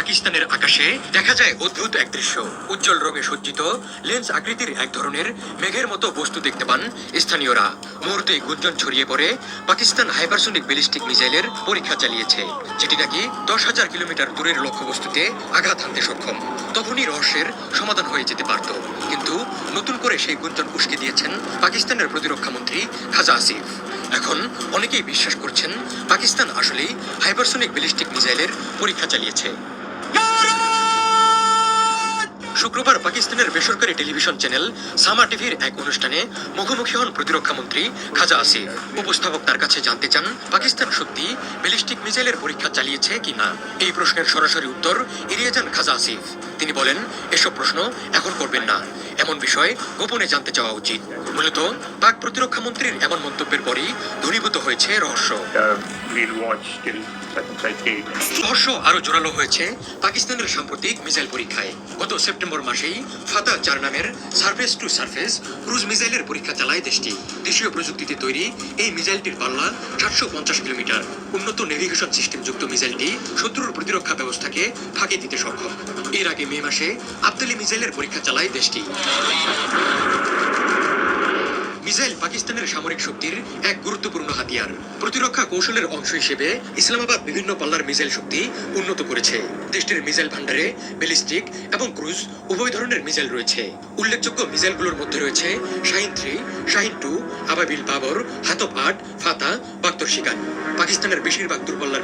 পাকিস্তানের আকাশে দেখা যায় অদ্ভুত এক দৃশ্য। উজ্জ্বল রঙে সজ্জিত লেন্স আকৃতির এক ধরনের মেঘের মতো বস্তু দেখতে পান স্থানীয়রা। মুহূর্তেই গুঞ্জন ছড়িয়ে পড়ে পাকিস্তান হাইপারসোনিক ব্যালিস্টিক মিসাইলের পরীক্ষা চালিয়েছে, যেটি নাকি 10,000 কিলোমিটার দূরের লক্ষ্যবস্তুতে আঘাত হানতে সক্ষম। তখনই রহস্যের সমাধান হয়ে যেতে পারত, কিন্তু নতুন করে সেই গুঞ্জন উস্কে দিয়েছেন পাকিস্তানের প্রতিরক্ষা মন্ত্রী খাজা আসিফ। এখন অনেকেই বিশ্বাস করছেন পাকিস্তান আসলেই হাইপারসোনিক ব্যালিস্টিক মিসাইলের পরীক্ষা চালিয়েছে। শুক্রবার পাকিস্তানের বেসরকারি টেলিভিশন চ্যানেল সামা টিভির এক অনুষ্ঠানে মুখোমুখি হন প্রতিরক্ষা মন্ত্রী খাজা আসিফ। উপস্থাপক তার কাছে জানতে চান পাকিস্তান সত্যি ব্যালিস্টিক মিসাইলের পরীক্ষা চালিয়েছে কিনা। এই প্রশ্নের সরাসরি উত্তর এড়িয়ে যান খাজা আসিফ। তিনি বলেন, এসব প্রশ্ন এখন করবেন না, এমন বিষয় গোপনে জানতে চাওয়া উচিত। মূলত পাক প্রতিরক্ষা মন্ত্রীর এমন মন্তব্যের পরই ঘনীভূত হয়েছে রহস্য। রহস্য আরো জোরালো হয়েছে পাকিস্তানের সাম্প্রতিক মিসাইল পরীক্ষায়। গত সেপ্টেম্বর মাসেই ফাতা 4 নামের সারফেস টু সারফেস ক্রুজ মিসাইলের পরীক্ষা চালায় দেশটি। দেশীয় প্রযুক্তিতে তৈরি এই মিসাইলটির পাল্লা 750 কিলোমিটার। উন্নত নেভিগেশন সিস্টেম যুক্ত মিসাইলটি শত্রুর প্রতিরক্ষা ব্যবস্থাকে ফাঁকি দিতে সক্ষম। এর আগে মে মাসে আবদালি মিসাইলের পরীক্ষা চালায় দেশটি। মিসাইল পাকিস্তানের সামরিক শক্তির এক গুরুত্বপূর্ণ হাতিয়ার। প্রতিরক্ষা কৌশলের অংশ হিসেবে ইসলামাবাদ বিভিন্ন পাল্লার মিসাইল শক্তি উন্নত করেছে। দেশটির মিসাইল ভান্ডারে ব্যালিস্টিক এবং ক্রুজ উভয় ধরনের মিসাইল রয়েছে। উল্লেখযোগ্য মিসাইলগুলোর মধ্যে রয়েছে শাহিন 3, শাহিন 2, আবাবিল বাবর, হাতব 8, ফাতা, বাক্তর শিকার। পাকিস্তানের বেশিরভাগ দূরপাল্লার